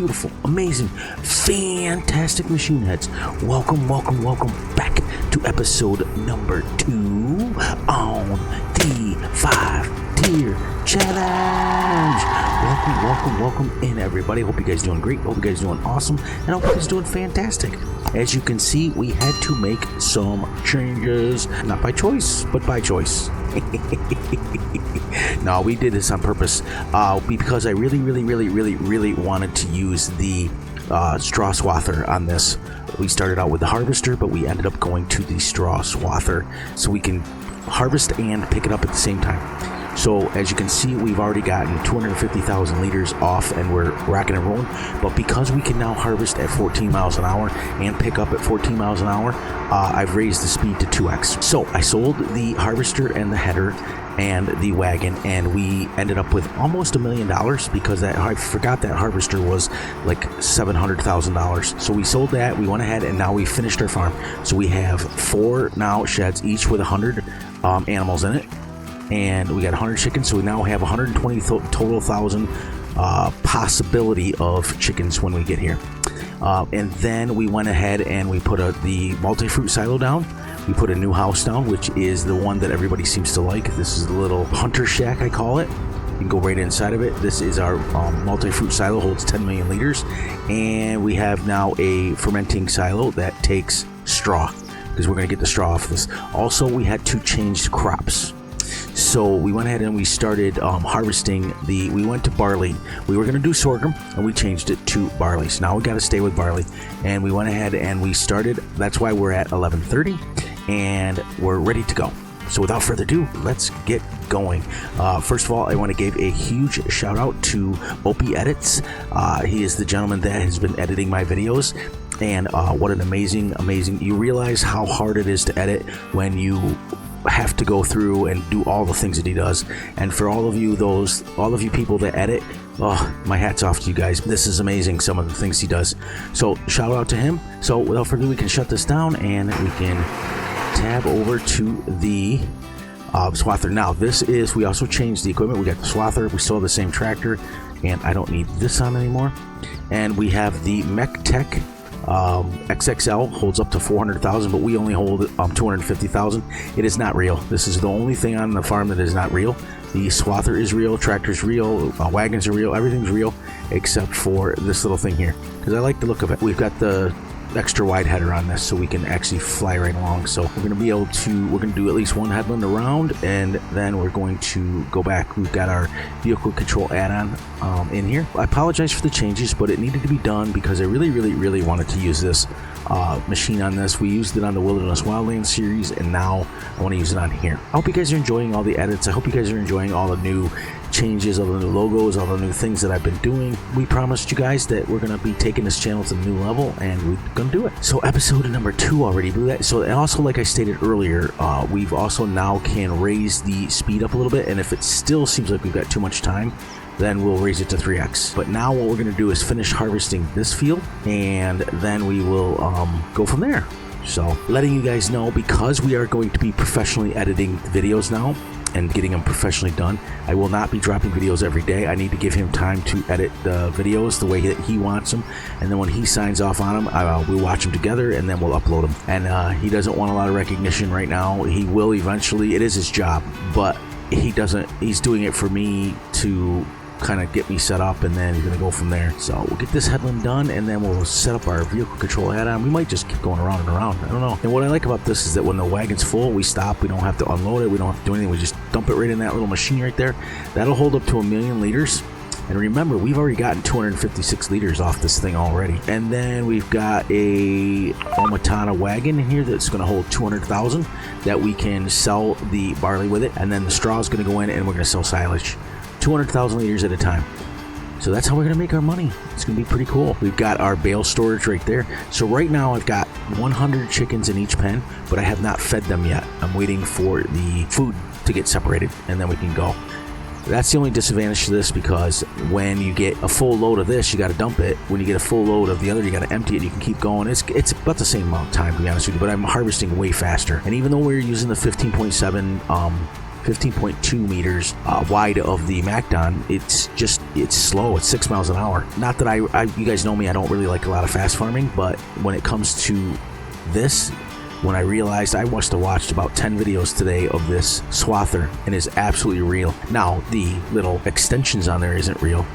beautiful, amazing, fantastic machine heads. Welcome back to episode number 2 on the 5-tier challenge. Welcome in, everybody. Hope you guys doing great. Hope you guys doing awesome, and I hope you guys doing fantastic. As you can see, we had to make some changes, not by choice, but by choice. No, we did this on purpose because I really wanted to use the straw swather on this. We started out with the harvester, but we ended up going to the straw swather so we can harvest and pick it up at the same time. So as you can see, we've already gotten 250,000 liters off and we're rocking and rolling. But because we can now harvest at 14 miles an hour and pick up at 14 miles an hour, I've raised the speed to 2x. So I sold the harvester and the header and the wagon, and we ended up with almost $1 million because I forgot that harvester was like $700,000. So we sold that, we went ahead, and now we finished our farm. So we have 4 now sheds, each with 100 animals in it. And we got 100 chickens, so we now have 120 total thousand possibility of chickens when we get here. And then we went ahead and we put the multi-fruit silo down. We put a new house down, which is the one that everybody seems to like. This is the little hunter shack, I call it. You can go right inside of it. This is our multi-fruit silo, holds 10 million liters. And we have now a fermenting silo that takes straw, because we're going to get the straw off this. Also, we had to change crops. So we went ahead and we started harvesting we went to barley. We were going to do sorghum and we changed it to barley. So now we got to stay with barley. And we went ahead and we started. That's why we're at 11:30 and we're ready to go. So without further ado, let's get going. First of all, I want to give a huge shout out to Opie Edits. He is the gentleman that has been editing my videos. And what an amazing, you realize how hard it is to edit when you have to go through and do all the things that he does. And for all of you people that edit, my hat's off to you guys. This is amazing, some of the things he does. So shout out to him. So without further ado, we can shut this down and we can tab over to the swather. Now we also changed the equipment. We got the swather, we still have the same tractor, and I don't need this on anymore. And we have the Mech Tech XXL, holds up to 400,000, but we only hold 250,000. It is not real. This is the only thing on the farm that is not real. The swather is real, tractor's real, wagons are real, everything's real except for this little thing here, because I like the look of it. We've got the extra wide header on this so we can actually fly right along. So we're going to do at least one headland around, and then we're going to go back. We've got our vehicle control add-on in here. I apologize for the changes, but it needed to be done because I really wanted to use this machine on this. We used it on the Wilderness Wildlands series, and now I want to use it on here. I hope you guys are enjoying all the edits. I hope you guys are enjoying all the new changes, all the new logos, all the new things that I've been doing. We promised you guys that we're going to be taking this channel to the new level, and we're going to do it. So episode number 2 already blew that. So, and also, like I stated earlier, we've also now can raise the speed up a little bit, and if it still seems like we've got too much time, then we'll raise it to 3x. But now what we're going to do is finish harvesting this field, and then we will go from there. So letting you guys know, because we are going to be professionally editing videos now and getting them professionally done, I will not be dropping videos every day. I need to give him time to edit the videos the way that he wants them, and then when he signs off on them, we'll watch them together and then we'll upload them. And he doesn't want a lot of recognition right now. He will eventually. It is his job, but he's doing it for me to kind of get me set up, and then he's gonna go from there. So we'll get this headland done, and then we'll set up our vehicle control add-on. We might just keep going around and around, I don't know. And what I like about this is that when the wagon's full, we stop. We don't have to unload it, we don't have to do anything. We just dump it right in that little machine right there. That'll hold up to 1 million liters. And remember, we've already gotten 256 liters off this thing already. And then we've got a Omatana wagon in here that's going to hold 200,000 that we can sell the barley with it. And then the straw is going to go in and we're going to sell silage. 200,000 liters at a time. So that's how we're going to make our money. It's going to be pretty cool. We've got our bale storage right there. So right now I've got 100 chickens in each pen, but I have not fed them yet. I'm waiting for the food to get separated, and then we can go. That's the only disadvantage to this, because when you get a full load of this, you got to dump it. When you get a full load of the other, you got to empty it. You can keep going. It's about the same amount of time, to be honest with you, but I'm harvesting way faster. And even though we're using the 15.7 15.2 meters wide of the MacDon. It's slow. It's 6 miles an hour. Not that you guys know me, I don't really like a lot of fast farming, but when it comes to this, when I realized I must have watched about 10 videos today of this swather, and it's absolutely real. Now, the little extensions on there isn't real.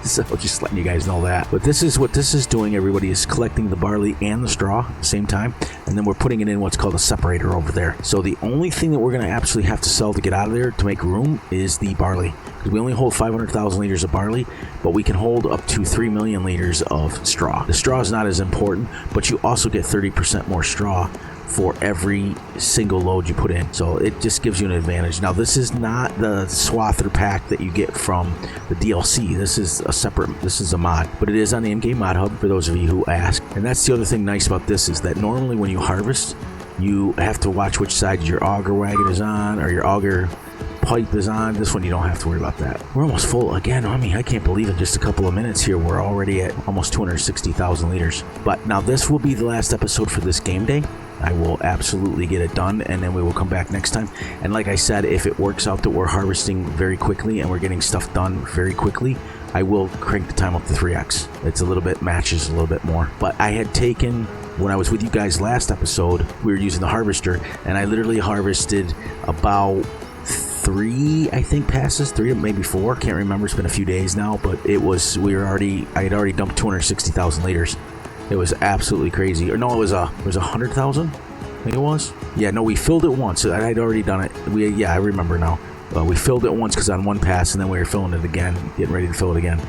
So just letting you guys know that. But this is what this is doing, everybody, is collecting the barley and the straw at the same time, and then we're putting it in what's called a separator over there. So the only thing that we're going to absolutely have to sell to get out of there to make room is the barley, because we only hold 500,000 liters of barley, but we can hold up to 3 million liters of straw. The straw is not as important, but you also get 30% more straw for every single load you put in, so it just gives you an advantage. Now, this is not the swather pack that you get from the DLC. This is a mod, but it is on the in-game mod hub for those of you who ask. And that's the other thing nice about this, is that normally when you harvest, you have to watch which side your auger wagon is on, or your auger pipe is on. This one you don't have to worry about that. We're almost full again. I mean, I can't believe in just a couple of minutes here we're already at almost 260,000 liters. But now this will be the last episode for this game day. I will absolutely get it done, and then we will come back next time. And like I said, if it works out that we're harvesting very quickly and we're getting stuff done very quickly, I will crank the time up to 3x. It's a little bit, matches a little bit more. But I had taken, when I was with you guys last episode, we were using the harvester, and I literally harvested about 3, I think, passes, 3, maybe 4, can't remember. It's been a few days now, but I had already dumped 260,000 liters. It was absolutely crazy. Or no, it was 100,000. I think it was. Yeah, no, we filled it once. I'd already done it. I remember now. We filled it once because on one pass, and then we were filling it again, getting ready to fill it again.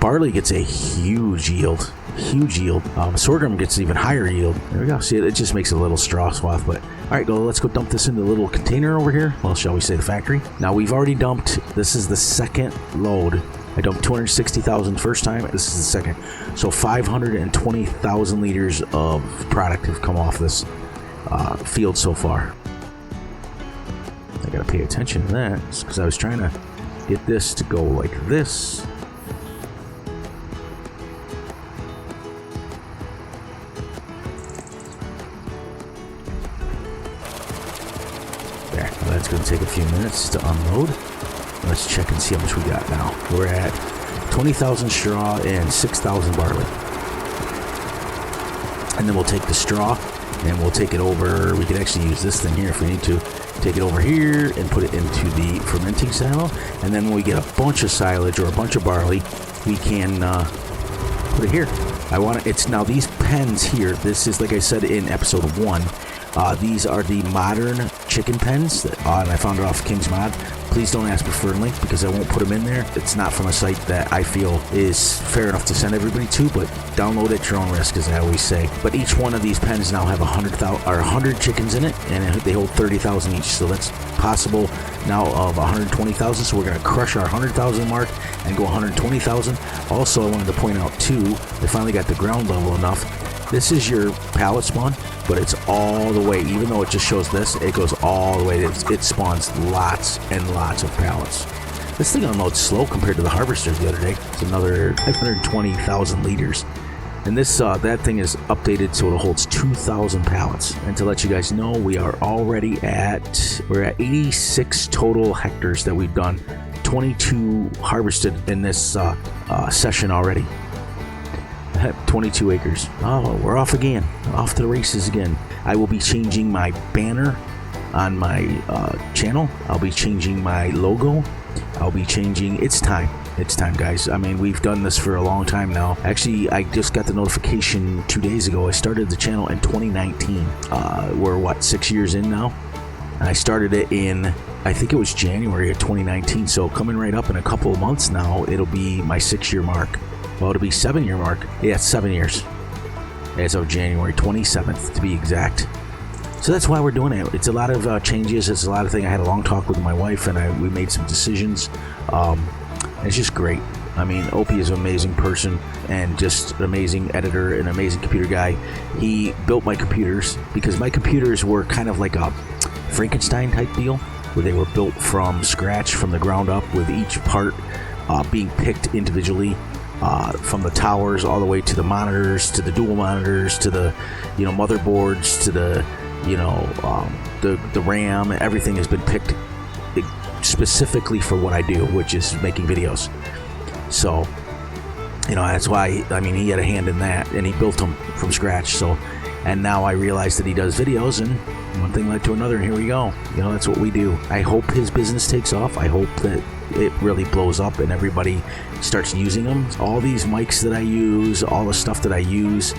Barley gets a huge yield. Huge yield. Sorghum gets even higher yield. There we go. See, it just makes a little straw swath. But all right, let's go dump this into the little container over here. Well, shall we say the factory? Now we've already dumped. This is the second load. I dumped 260,000 the first time. This is the second. So 520,000 liters of product have come off this field so far. I gotta pay attention to that because I was trying to get this to go like this. There. Well, that's gonna take a few minutes to unload. Let's check and see how much we got now. We're at 20,000 straw and 6,000 barley. And then we'll take the straw and we'll take it over. We could actually use this thing here if we need to. Take it over here and put it into the fermenting silo. And then when we get a bunch of silage or a bunch of barley, we can put it here. Now these pens here, this is, like I said in episode 1, these are the modern chicken pens that, and I found it off King's Mod. Please don't ask me for a link because I won't put them in there. It's not from a site that I feel is fair enough to send everybody to, but download at your own risk, as I always say. But each one of these pens now have 100 chickens in it, and they hold 30,000 each. So that's possible now of 120,000. So we're going to crush our 100,000 mark and go 120,000. Also, I wanted to point out too, they finally got the ground level enough. This is your pallet spawn, but it's all the way, even though it just shows this, it goes all the way. It spawns lots and lots of pallets. This thing unloads slow compared to the harvesters the other day. It's another 520,000 liters. And this that thing is updated so it holds 2,000 pallets. And to let you guys know, we're at 86 total hectares that we've done. 22 harvested in this session already. 22 acres. Oh, we're off again. Off to the races again. I will be changing my banner on my channel. I'll be changing my logo. I'll be changing. It's time. It's time, guys. I mean, we've done this for a long time now. Actually, I just got the notification 2 days ago. I started the channel in 2019. We're 6 years in now? I started it in, I think it was January of 2019. So coming right up in a couple of months now, it'll be my 6-year mark. Well, it'll be 7-year mark. Yeah, it's 7 years. As of January 27th, to be exact. So that's why we're doing it. It's a lot of changes. It's a lot of things. I had a long talk with my wife, and we made some decisions. It's just great. I mean, Opie is an amazing person and just an amazing editor, an amazing computer guy. He built my computers because my computers were kind of like a Frankenstein type deal, where they were built from scratch, from the ground up, with each part being picked individually. From the towers all the way to the monitors, to the dual monitors, to the motherboards, to the the RAM. Everything has been picked specifically for what I do, which is making videos. So, you know, that's why, I mean, he had a hand in that, and he built them from scratch. So, and now I realize that he does videos, and one thing led to another, and here we go. You know, that's what we do. I hope his business takes off. I hope that it really blows up and everybody starts using them. All these mics that I use, all the stuff that I use,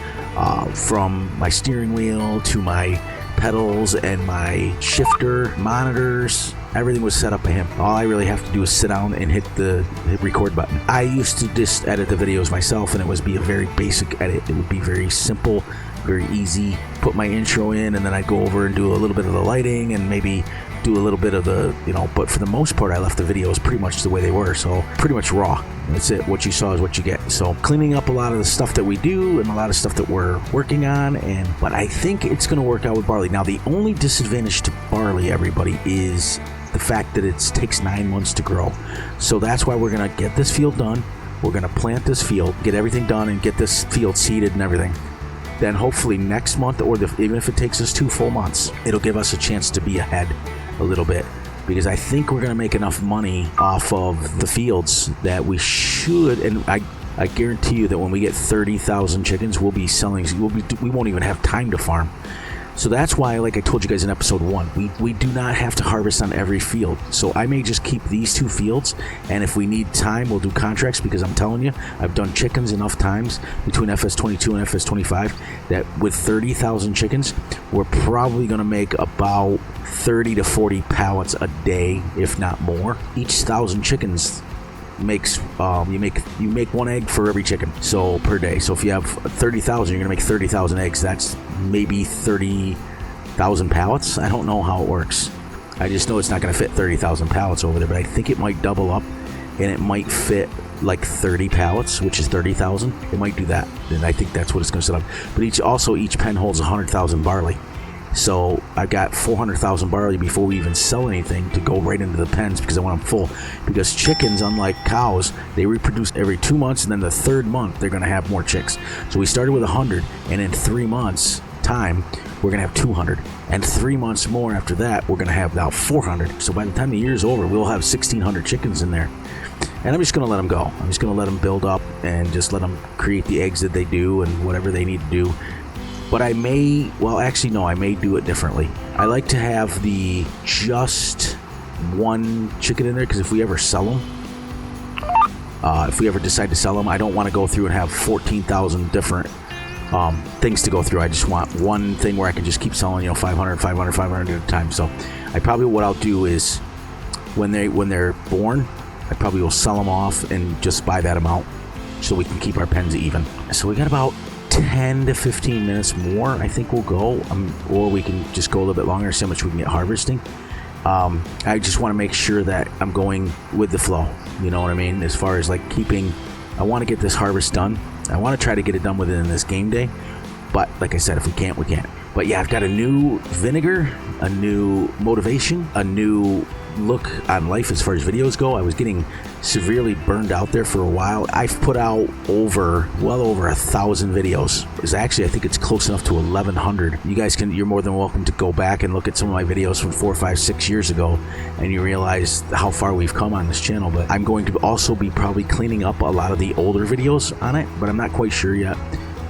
from my steering wheel to my pedals and my shifter, monitors, everything was set up by him. All I really have to do is sit down and hit the record button. I used to just edit the videos myself, and it would be a very basic edit. It would be very simple, very easy. Put my intro in, and then I'd go over and do a little bit of the lighting and maybe do a little bit of the, you know, but for the most part I left the videos pretty much the way they were, so pretty much raw. That's it. What you saw is what you get. So cleaning up a lot of the stuff that we do and a lot of stuff that we're working on, but I think it's going to work out with barley. Now, the only disadvantage to barley, everybody, is the fact that it takes 9 months to grow. So that's why we're going to get this field done. We're going to plant this field, get everything done, and get this field seeded and everything. Then hopefully next month, or even if it takes us 2 full months, it'll give us a chance to be ahead a little bit, because I think we're going to make enough money off of the fields that we should, and I guarantee you that when we get 30,000 chickens, we'll be selling, we won't even have time to farm. So that's why, like I told you guys in episode 1, we do not have to harvest on every field. So I may just keep these 2 fields, and if we need time, we'll do contracts, because I'm telling you, I've done chickens enough times between Fs22 and Fs25 that with 30,000 chickens, we're probably going to make about 30 to 40 pallets a day, if not more. Each 1,000 chickens makes you make 1 egg for every chicken, so per day. So if you have 30,000, you're gonna make 30,000 eggs. That's maybe 30,000 pallets. I don't know how it works. I just know it's not gonna fit 30,000 pallets over there, but I think it might double up and it might fit like 30 pallets, which is 30,000. It might do that, and I think that's what it's gonna set up. But each pen holds 100,000 barley. So I've got 400,000 barley before we even sell anything to go right into the pens, because I want them full. Because chickens, unlike cows, they reproduce every 2 months, and then the 3rd month they're going to have more chicks. So we started with 100, and in 3 months time we're going to have 200, and 3 months more after that we're going to have now 400. So by the time the year's over, we'll have 1,600 chickens in there. And I'm just going to let them go. I'm just going to let them build up and just let them create the eggs that they do and whatever they need to do. But I may, well, actually, no, I may do it differently. I like to have the just 1 chicken in there, because if we ever sell them, if we ever decide to sell them, I don't want to go through and have 14,000 different things to go through. I just want 1 thing where I can just keep selling, you know, 500, 500, 500 at a time. So I probably, what I'll do is when they're born, I probably will sell them off and just buy that amount so we can keep our pens even. So we got about 10 to 15 minutes more, I think we'll go, or we can just go a little bit longer, see how much we can get harvesting. I just want to make sure that I'm going with the flow, you know what I mean, as far as like I want to get this harvest done. I want to try to get it done within this game day, but like I said, if we can't, we can't. But yeah, I've got a new vinegar, a new motivation, a new look on life as far as videos go. I was getting severely burned out there for a while. I've put out well over 1,000 videos. I think it's close enough to 1,100. You guys you're more than welcome to go back and look at some of my videos from 4, 5, 6 years ago, and you realize how far we've come on this channel. But I'm going to also be probably cleaning up a lot of the older videos on it, but I'm not quite sure yet.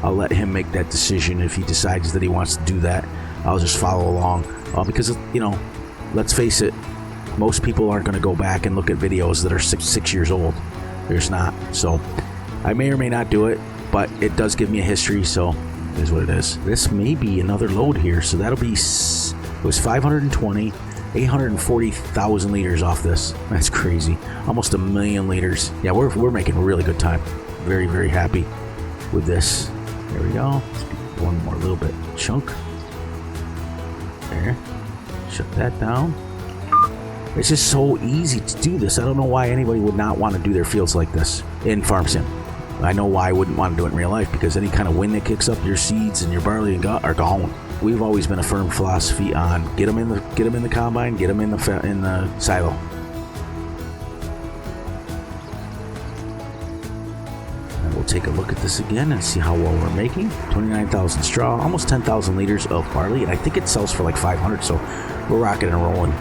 I'll let him make that decision. If he decides that he wants to do that, I'll just follow along, because, you know, let's face it, most people aren't going to go back and look at videos that are six years old. There's not. So I may or may not do it, but it does give me a history, so it is what it is. This may be another load here, so that'll be, it was 520, 840,000 liters off this. That's crazy. Almost 1 million liters. Yeah, we're making really good time. Very, very happy with this. There we go. Let's do one more little bit chunk. There. Shut that down. It's just so easy to do this. I don't know why anybody would not want to do their fields like this in Farm Sim. I know why I wouldn't want to do it in real life, because any kind of wind that kicks up your seeds and your barley are gone. We've always been a firm philosophy on get them in the combine, get them in the silo. And we'll take a look at this again and see how well we're making. 29,000 straw, almost 10,000 liters of barley, and I think it sells for like 500. So we're rocking and rolling.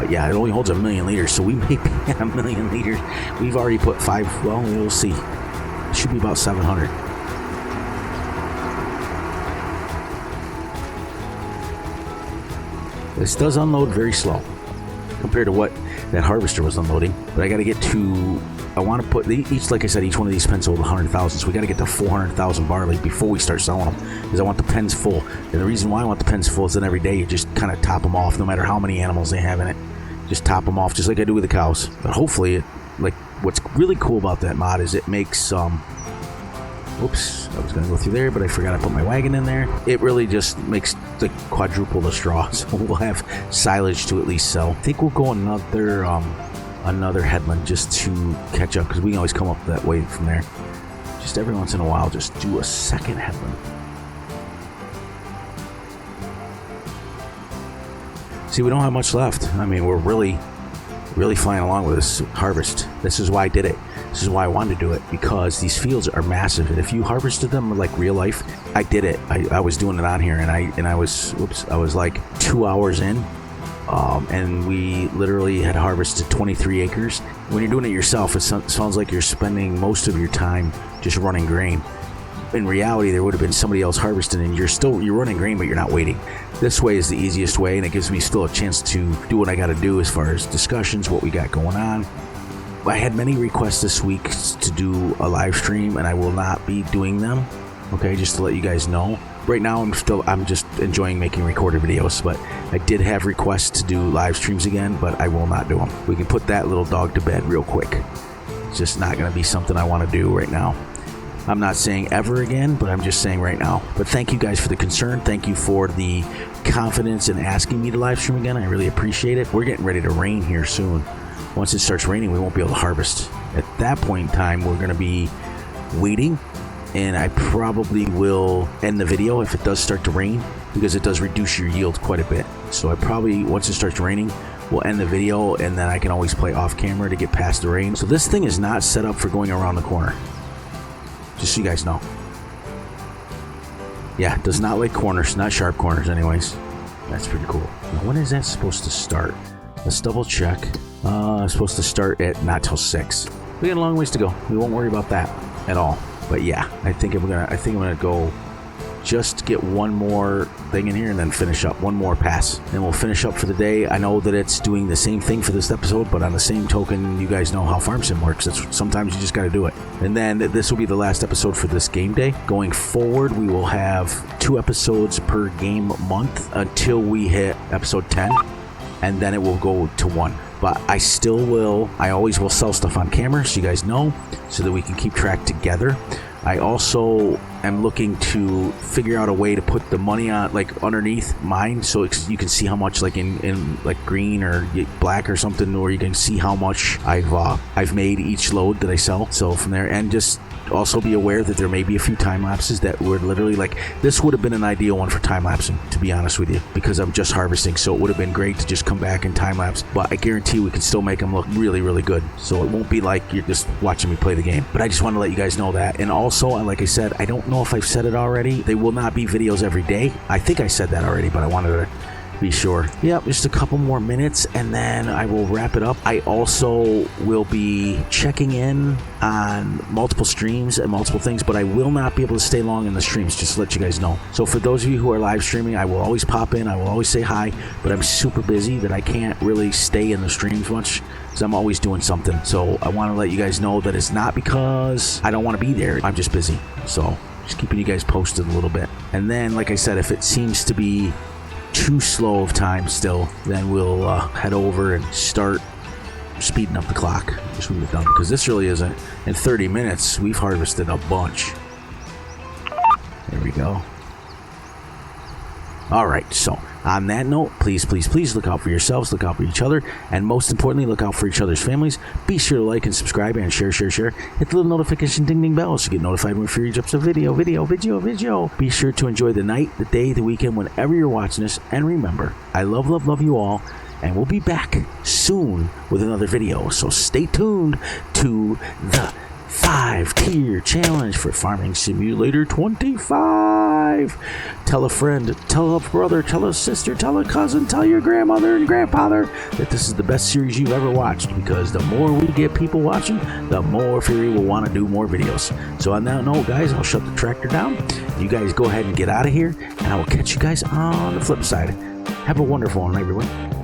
But yeah, it only holds 1 million liters, so we may be at 1 million liters. We've already put 5, well, we'll see. It should be about 700. This does unload very slow compared to what that harvester was unloading. But I got to get to, I want to put, each, like I said, each one of these pens hold 100,000. So we got to get to 400,000 barley before we start selling them. Because I want the pens full. And the reason why I want the pens full is then every day you just kind of top them off, no matter how many animals they have in it. Just top them off, just like I do with the cows. But hopefully, like, what's really cool about that mod is it makes, oops, I was going to go through there, but I forgot I put my wagon in there. It really just makes the quadruple the straw, so we'll have silage to at least sell. I think we'll go another headland just to catch up, because we can always come up that way from there. Just every once in a while, just do a second headland. See, we don't have much left. I mean, we're really flying along with this harvest. This is why I did it. This is why I wanted to do it, because these fields are massive, and if you harvested them like real life, I did it. I was doing it on here, and I was like 2 hours in, and we literally had harvested 23 acres. When you're doing it yourself, it sounds like you're spending most of your time just running grain. In reality, there would have been somebody else harvesting, and you're running grain, but you're not waiting. This way is the easiest way, and it gives me still a chance to do what I got to do as far as discussions, what we got going on. I had many requests this week to do a live stream, and I will not be doing them. Okay, just to let you guys know. Right now, I'm just enjoying making recorded videos, but I did have requests to do live streams again, but I will not do them. We can put that little dog to bed real quick. It's just not going to be something I want to do right now. I'm not saying ever again, but I'm just saying right now. But thank you guys for the concern. Thank you for the confidence in asking me to live stream again. I really appreciate it. We're getting ready to rain here soon. Once it starts raining, we won't be able to harvest. At that point in time, we're going to be waiting, and I probably will end the video if it does start to rain, because it does reduce your yield quite a bit. So I probably, once it starts raining, we'll end the video, and then I can always play off camera to get past the rain. So this thing is not set up for going around the corner. Just so you guys know. Yeah, it does not like corners, not sharp corners anyways. That's pretty cool. Now, when is that supposed to start? Let's double check. It's supposed to start at not till 6. We got a long ways to go. We won't worry about that at all. But yeah, I think I'm gonna go just get one more thing in here and then finish up. One more pass. And we'll finish up for the day. I know that it's doing the same thing for this episode, but on the same token, you guys know how farm sim works. Sometimes you just got to do it. And then this will be the last episode for this game day. Going forward, we will have 2 episodes per game month until we hit episode 10. And then it will go to 1. But I always will sell stuff on camera, so you guys know, so that we can keep track together. I also am looking to figure out a way to put the money on, like, underneath mine, so you can see how much, like in like green or black or something, or you can see how much I've made each load that I sell. So from there, and just also be aware that there may be a few time lapses that were literally like, this would have been an ideal one for time lapsing, to be honest with you, because I'm just harvesting, so it would have been great to just come back and time lapse, but I guarantee we can still make them look really, really good, so it won't be like you're just watching me play the game. But I just want to let you guys know that. And also, like I said, I don't know if I've said it already, they will not be videos every day. I think I said that already, but I wanted to be sure. Yep, just a couple more minutes and then I will wrap it up. I also will be checking in on multiple streams and multiple things, but I will not be able to stay long in the streams, just to let you guys know. So for those of you who are live streaming, I will always pop in, I will always say hi, but I'm super busy that I can't really stay in the streams much, because I'm always doing something. So I want to let you guys know that it's not because I don't want to be there, I'm just busy. So just keeping you guys posted a little bit. And then, like I said, if it seems to be too slow of time still, then we'll head over and start speeding up the clock just when we're done, because this really isn't. In 30 minutes we've harvested a bunch. There we go. Alright, so on that note, please look out for yourselves, look out for each other, and most importantly, look out for each other's families. Be sure to like and subscribe and share. Hit the little notification ding bell so you get notified when free drops a video. Be sure to enjoy the night, the day, the weekend, whenever you're watching this, and remember, I love you all, and we'll be back soon with another video, so stay tuned to the 5-tier challenge for Farming Simulator 25. wife, tell a friend, tell a brother, tell a sister, tell a cousin, tell your grandmother and grandfather that this is the best series you've ever watched, because the more we get people watching, the more Fury will want to do more videos. So on that note, guys, I'll shut the tractor down. You guys go ahead and get out of here, and I will catch you guys on the flip side. Have a wonderful one, everyone.